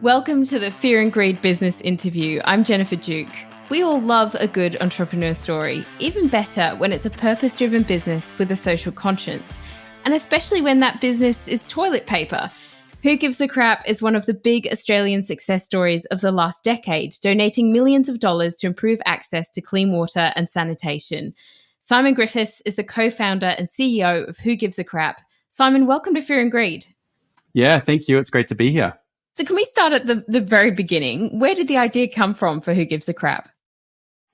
Welcome to the Fear and Greed Business Interview. I'm Jennifer Duke. We all love a good entrepreneur story, even better when it's a purpose-driven business with a social conscience, and especially when that business is toilet paper. Who Gives a Crap is one of the big Australian success stories of the last decade, donating millions of dollars to improve access to clean water and sanitation. Simon Griffiths is the co-founder and CEO of Who Gives a Crap. Simon, welcome to Fear and Greed. Yeah, thank you. It's great to be here. So can we start at the very beginning? Where did the idea come from for Who Gives a Crap?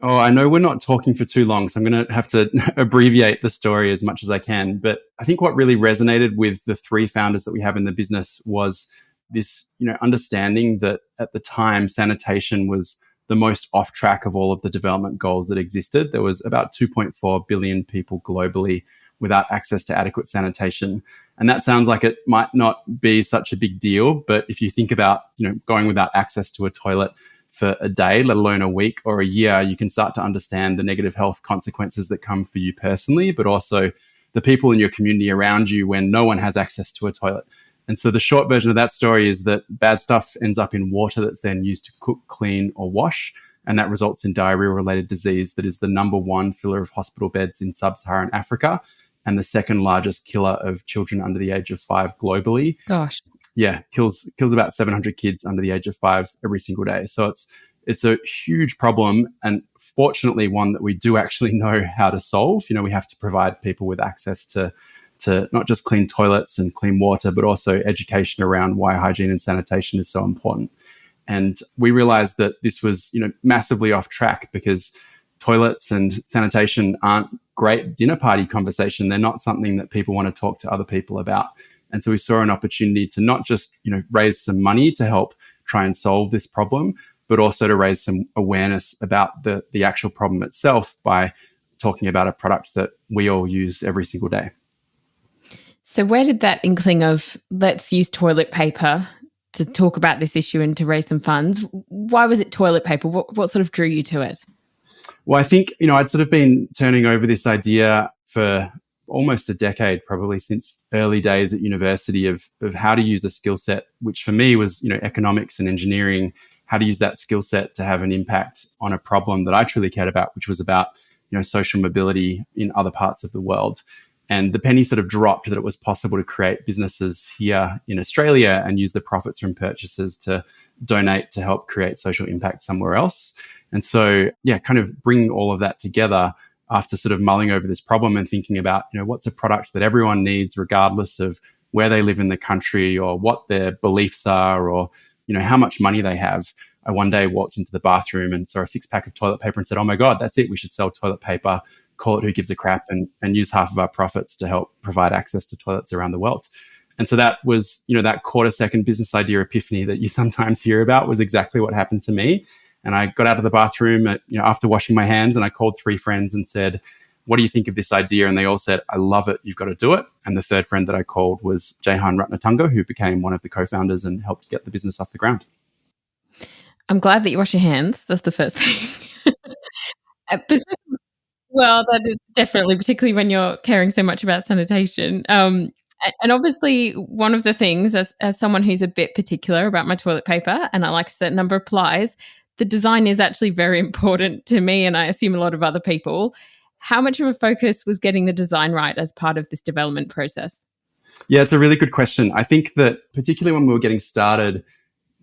Oh, I know we're not talking for too long, so I'm going to have to abbreviate the story as much as I can. But I think what really resonated with the three founders that we have in the business was this, understanding that at the time sanitation was the most off track of all of the development goals that existed. There was about 2.4 billion people globally without access to adequate sanitation. And that sounds like it might not be such a big deal, but if you think about, going without access to a toilet for a day, let alone a week or a year, you can start to understand the negative health consequences that come for you personally, but also the people in your community around you when no one has access to a toilet. And so the short version of that story is that bad stuff ends up in water that's then used to cook, clean, or wash. And that results in diarrhea-related disease that is the number one filler of hospital beds in sub-Saharan Africa and the second largest killer of children under the age of 5 globally. Gosh. Yeah, kills about 700 kids under the age of 5 every single day. So it's a huge problem, and fortunately one that we do actually know how to solve. We have to provide people with access to not just clean toilets and clean water, but also education around why hygiene and sanitation is so important. And we realized that this was, massively off track because toilets and sanitation aren't great dinner party conversation. They're not something that people want to talk to other people about. And so we saw an opportunity to not just, raise some money to help try and solve this problem, but also to raise some awareness about the actual problem itself by talking about a product that we all use every single day. So where did that inkling of let's use toilet paper to talk about this issue and to raise some funds? Why was it toilet paper? What sort of drew you to it? Well, I think, I'd sort of been turning over this idea for almost a decade, probably since early days at university of how to use a skill set, which for me was, economics and engineering, how to use that skill set to have an impact on a problem that I truly cared about, which was about, social mobility in other parts of the world. And the penny sort of dropped that it was possible to create businesses here in Australia and use the profits from purchases to donate to help create social impact somewhere else. And so, kind of bringing all of that together after sort of mulling over this problem and thinking about, what's a product that everyone needs regardless of where they live in the country or what their beliefs are or, how much money they have. I one day walked into the bathroom and saw a 6-pack of toilet paper and said, oh my God, that's it. We should sell toilet paper, call it Who Gives a Crap, and use half of our profits to help provide access to toilets around the world. And so that was, that quarter-second business idea epiphany that you sometimes hear about was exactly what happened to me. And I got out of the bathroom after washing my hands and I called 3 friends and said, what do you think of this idea? And they all said, I love it. You've got to do it. And the third friend that I called was Jehan Ratnatunga, who became one of the co-founders and helped get the business off the ground. I'm glad that you wash your hands. That's the first thing. Well, that is definitely, particularly when you're caring so much about sanitation. And obviously, one of the things, as someone who's a bit particular about my toilet paper, and I like a certain number of plies, the design is actually very important to me, and I assume a lot of other people. How much of a focus was getting the design right as part of this development process? Yeah, it's a really good question. I think that particularly when we were getting started,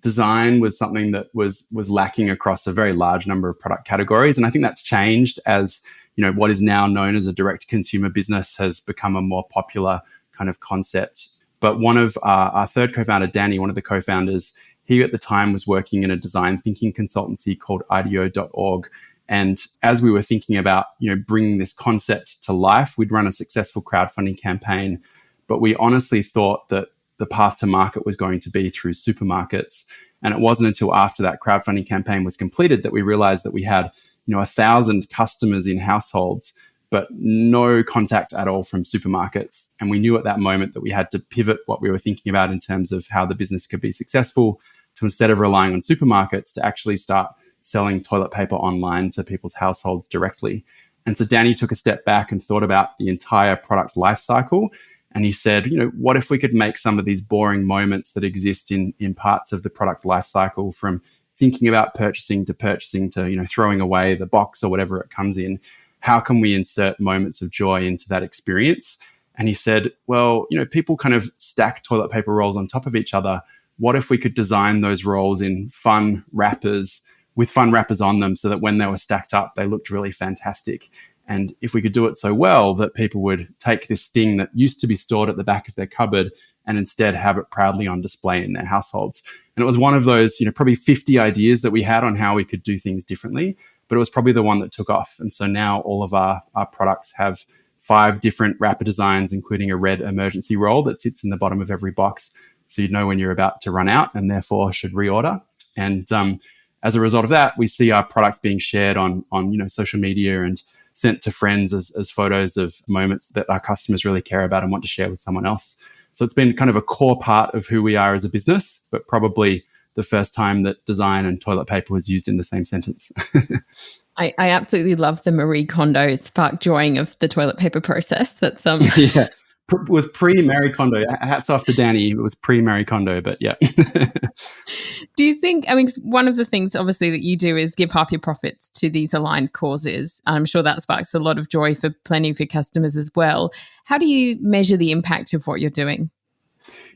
design was something that was lacking across a very large number of product categories. And I think that's changed as, what is now known as a direct consumer business has become a more popular kind of concept. But one of our third co-founder, Danny, one of the co-founders, he at the time was working in a design thinking consultancy called IDEO.org. And as we were thinking about, bringing this concept to life, we'd run a successful crowdfunding campaign, but we honestly thought that the path to market was going to be through supermarkets. And it wasn't until after that crowdfunding campaign was completed that we realized that we had, 1,000 customers in households, but no contact at all from supermarkets. And we knew at that moment that we had to pivot what we were thinking about in terms of how the business could be successful to, instead of relying on supermarkets, to actually start selling toilet paper online to people's households directly. And so Danny took a step back and thought about the entire product life cycle And he said, what if we could make some of these boring moments that exist in parts of the product lifecycle, from thinking about purchasing to throwing away the box or whatever it comes in, how can we insert moments of joy into that experience? And he said, well, people kind of stack toilet paper rolls on top of each other. What if we could design those rolls in fun wrappers with fun wrappers on them, so that when they were stacked up, they looked really fantastic? And if we could do it so well that people would take this thing that used to be stored at the back of their cupboard and instead have it proudly on display in their households. And it was one of those, probably 50 ideas that we had on how we could do things differently, but it was probably the one that took off. And so now all of our products have 5 different wrapper designs, including a red emergency roll that sits in the bottom of every box, so you know when you're about to run out and therefore should reorder. And as a result of that, we see our products being shared on social media and sent to friends as photos of moments that our customers really care about and want to share with someone else. So it's been kind of a core part of who we are as a business, but probably the first time that design and toilet paper was used in the same sentence. I absolutely love the Marie Kondo spark joying of the toilet paper process. That's yeah. It was pre-Marie Kondo. Hats off to Danny. It was pre-Marie Kondo, but yeah. Do you think, one of the things obviously that you do is give half your profits to these aligned causes. I'm sure that sparks a lot of joy for plenty of your customers as well. How do you measure the impact of what you're doing?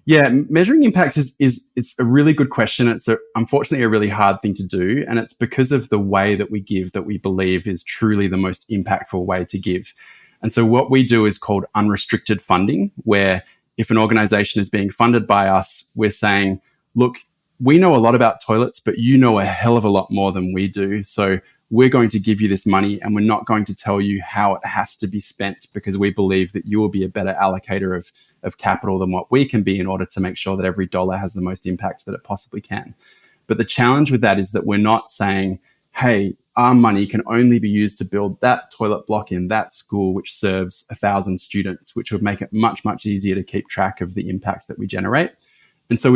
Yeah, measuring impact it's a really good question. It's unfortunately a really hard thing to do. And it's because of the way that we give that we believe is truly the most impactful way to give. And so what we do is called unrestricted funding, where if an organization is being funded by us, we're saying, look, we know a lot about toilets, but you know a hell of a lot more than we do. So we're going to give you this money, and we're not going to tell you how it has to be spent, because we believe that you will be a better allocator of capital than what we can be, in order to make sure that every dollar has the most impact that it possibly can. But the challenge with that is that we're not saying, hey, our money can only be used to build that toilet block in that school, which serves 1,000 students, which would make it much, much easier to keep track of the impact that we generate. And so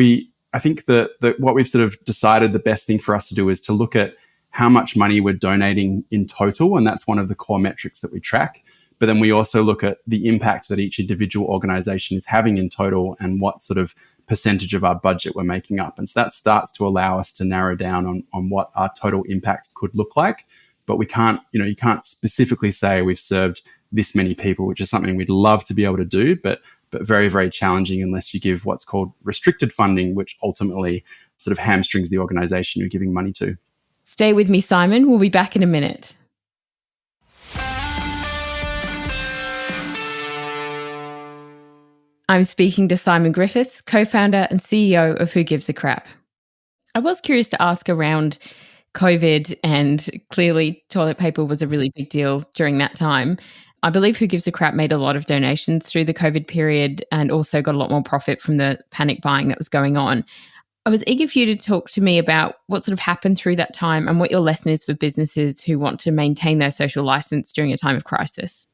I think that what we've sort of decided the best thing for us to do is to look at how much money we're donating in total. And that's one of the core metrics that we track. But then we also look at the impact that each individual organization is having in total, and what sort of percentage of our budget we're making up. And so that starts to allow us to narrow down on what our total impact could look like. But we can't, you can't specifically say we've served this many people, which is something we'd love to be able to do, but very, very challenging unless you give what's called restricted funding, which ultimately sort of hamstrings the organization you're giving money to. Stay with me, Simon. We'll be back in a minute. I'm speaking to Simon Griffiths, co-founder and CEO of Who Gives a Crap. I was curious to ask around COVID, and clearly toilet paper was a really big deal during that time. I believe Who Gives a Crap made a lot of donations through the COVID period, and also got a lot more profit from the panic buying that was going on. I was eager for you to talk to me about what sort of happened through that time, and what your lesson is for businesses who want to maintain their social license during a time of crisis.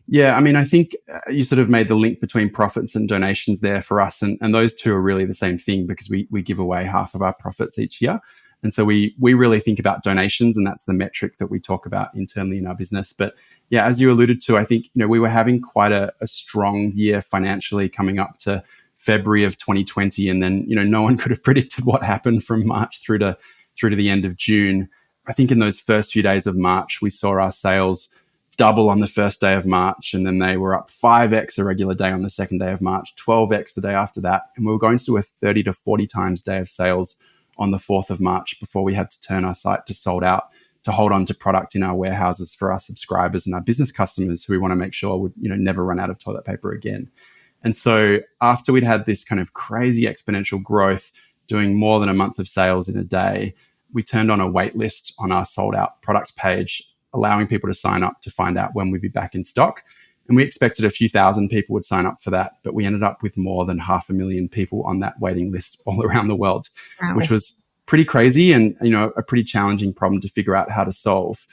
Yeah, I think you sort of made the link between profits and donations there for us. And those two are really the same thing, because we give away half of our profits each year. And so we really think about donations, and that's the metric that we talk about internally in our business. But yeah, as you alluded to, I think, we were having quite a strong year financially coming up to February of 2020. And then, no one could have predicted what happened from March through to the end of June. I think in those first few days of March, we saw our sales double on the first day of March, and then they were up 5x a regular day on the second day of March, 12x the day after that. And we were going to do a 30 to 40 times day of sales on the 4th of March before we had to turn our site to sold out, to hold on to product in our warehouses for our subscribers and our business customers who we want to make sure would never run out of toilet paper again. And so after we'd had this kind of crazy exponential growth, doing more than a month of sales in a day, we turned on a wait list on our sold out product page, allowing people to sign up to find out when we'd be back in stock. And we expected a few thousand people would sign up for that, but we ended up with more than 500,000 people on that waiting list all around the world. Wow. Which was pretty crazy and, a pretty challenging problem to figure out how to solve.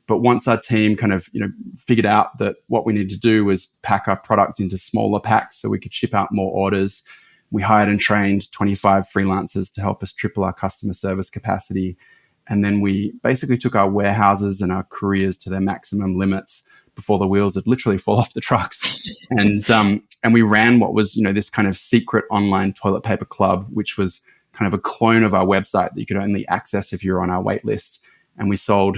But once our team kind of, figured out that what we needed to do was pack our product into smaller packs so we could ship out more orders, we hired and trained 25 freelancers to help us triple our customer service capacity. And then we basically took our warehouses and our couriers to their maximum limits before the wheels had literally fall off the trucks. And we ran what was, this kind of secret online toilet paper club, which was kind of a clone of our website that you could only access if you were on our wait list. And we sold,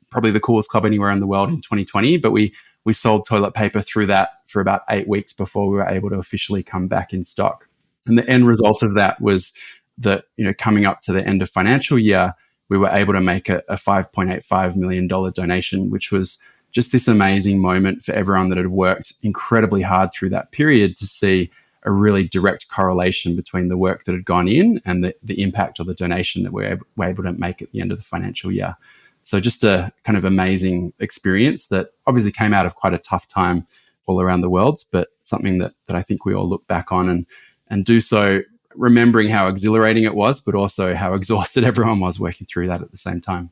probably the coolest club anywhere in the world in 2020, but we sold toilet paper through that for about 8 weeks before we were able to officially come back in stock. And the end result of that was that, coming up to the end of financial year, we were able to make a $5.85 million donation, which was just this amazing moment for everyone that had worked incredibly hard through that period to see a really direct correlation between the work that had gone in and the impact of the donation that we're able to make at the end of the financial year. So just a kind of amazing experience that obviously came out of quite a tough time all around the world, but something that I think we all look back on and do so remembering how exhilarating it was, but also how exhausted everyone was working through that at the same time.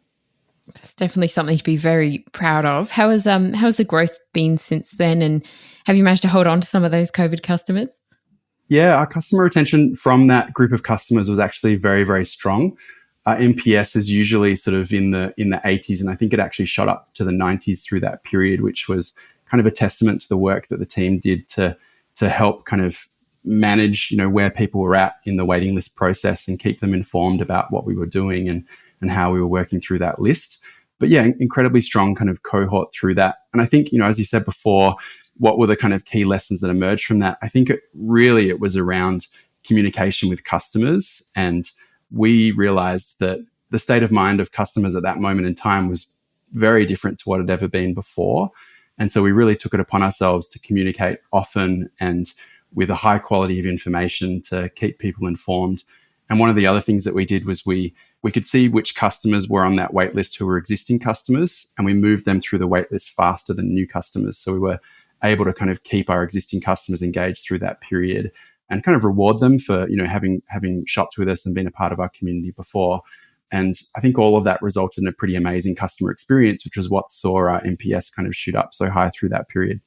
That's definitely something to be very proud of. How's the growth been since then? And have you managed to hold on to some of those COVID customers? Yeah, our customer retention from that group of customers was actually very, very strong. Our NPS is usually sort of in the 80s, and I think it actually shot up to the 90s through that period, which was kind of a testament to the work that the team did to help kind of manage, where people were at in the waiting list process and keep them informed about what we were doing and how we were working through that list. But yeah, incredibly strong kind of cohort through that. And I think, as you said before, what were the kind of key lessons that emerged from that? I think it was around communication with customers. And we realized that the state of mind of customers at that moment in time was very different to what had ever been before. And so we really took it upon ourselves to communicate often and with a high quality of information to keep people informed. And one of the other things that we did was we could see which customers were on that wait list who were existing customers, and we moved them through the wait list faster than new customers. So we were able to kind of keep our existing customers engaged through that period and kind of reward them for, having shopped with us and been a part of our community before. And I think all of that resulted in a pretty amazing customer experience, which was what saw our NPS kind of shoot up so high through that period.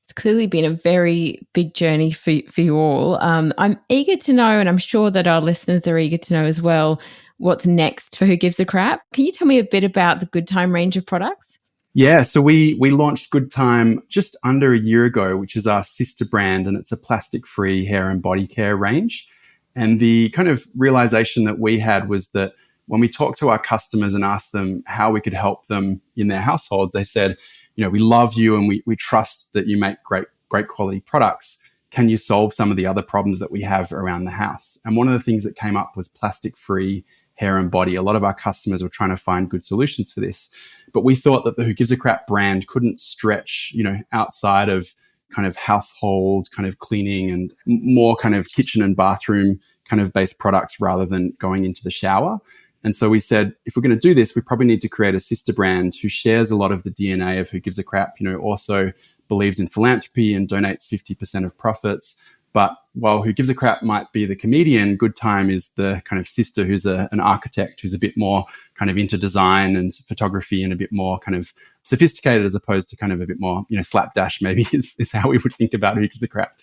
It's clearly been a very big journey for you all. I'm eager to know, and I'm sure that our listeners are eager to know as well, what's next for Who Gives a Crap. Can you tell me a bit about the Good Time range of products? Yeah, so we launched Good Time just under a year ago, which is our sister brand, and it's a plastic-free hair and body care range. And the kind of realization that we had was that when we talked to our customers and asked them how we could help them in their household, they said, we love you and we trust that you make great quality products. Can you solve some of the other problems that we have around the house? And one of the things that came up was plastic-free hair and body. A lot of our customers were trying to find good solutions for this. But we thought that the Who Gives a Crap brand couldn't stretch, outside of kind of household, kind of cleaning and more kind of kitchen and bathroom kind of based products rather than going into the shower. And so we said, if we're going to do this, we probably need to create a sister brand who shares a lot of the DNA of Who Gives a Crap, also believes in philanthropy and donates 50% of profits. But while Who Gives a Crap might be the comedian, Good Time is the kind of sister who's an architect who's a bit more kind of into design and photography and a bit more kind of sophisticated as opposed to kind of a bit more, slapdash maybe is how we would think about Who Gives a Crap.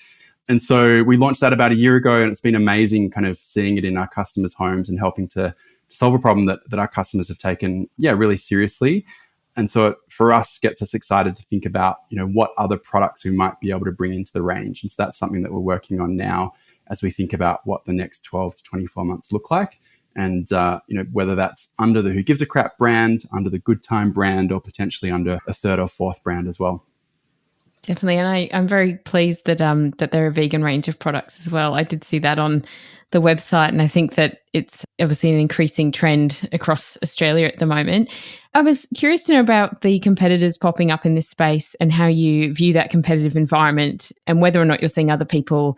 And so we launched that about a year ago, and it's been amazing kind of seeing it in our customers' homes and helping to solve a problem that our customers have taken, really seriously. And so it, for us, gets us excited to think about, what other products we might be able to bring into the range. And so that's something that we're working on now as we think about what the next 12 to 24 months look like. And, whether that's under the Who Gives a Crap brand, under the Good Time brand, or potentially under a third or fourth brand as well. Definitely. And I'm very pleased that that they're a vegan range of products as well. I did see that on the website, and I think that it's obviously an increasing trend across Australia at the moment. I was curious to know about the competitors popping up in this space and how you view that competitive environment and whether or not you're seeing other people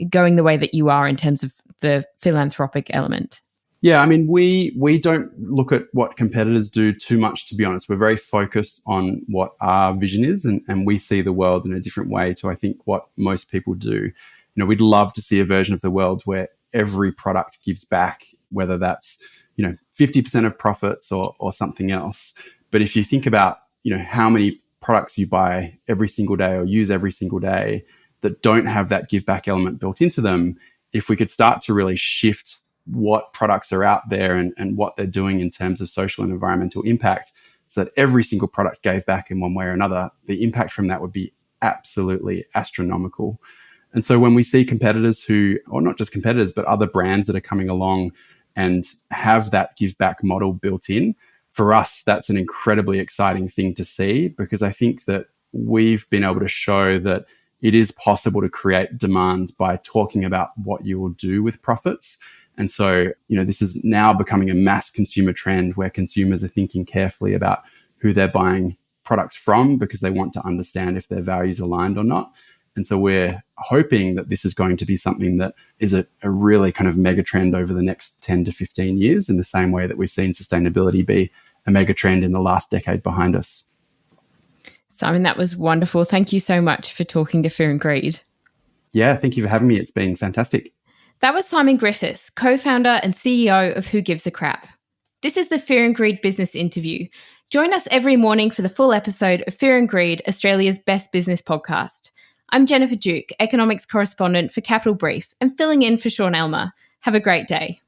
going the way that you are in terms of the philanthropic element. Yeah, I mean, we don't look at what competitors do too much, to be honest. We're very focused on what our vision is, and we see the world in a different way to, I think, what most people do. We'd love to see a version of the world where every product gives back, whether that's, 50% of profits or something else. But if you think about, how many products you buy every single day or use every single day that don't have that give back element built into them, if we could start to really shift what products are out there and what they're doing in terms of social and environmental impact, so that every single product gave back in one way or another, the impact from that would be absolutely astronomical. And so when we see competitors who, or not just competitors, but other brands that are coming along and have that give back model built in, for us, that's an incredibly exciting thing to see, because I think that we've been able to show that it is possible to create demand by talking about what you will do with profits. And so, this is now becoming a mass consumer trend where consumers are thinking carefully about who they're buying products from, because they want to understand if their values aligned or not. And so we're hoping that this is going to be something that is a really kind of mega trend over the next 10 to 15 years, in the same way that we've seen sustainability be a mega trend in the last decade behind us. Simon, that was wonderful. Thank you so much for talking to Fear and Greed. Yeah, thank you for having me. It's been fantastic. That was Simon Griffiths, co-founder and CEO of Who Gives a Crap. This is the Fear and Greed business interview. Join us every morning for the full episode of Fear and Greed, Australia's best business podcast. I'm Jennifer Duke, economics correspondent for Capital Brief, and filling in for Sean Elmer. Have a great day.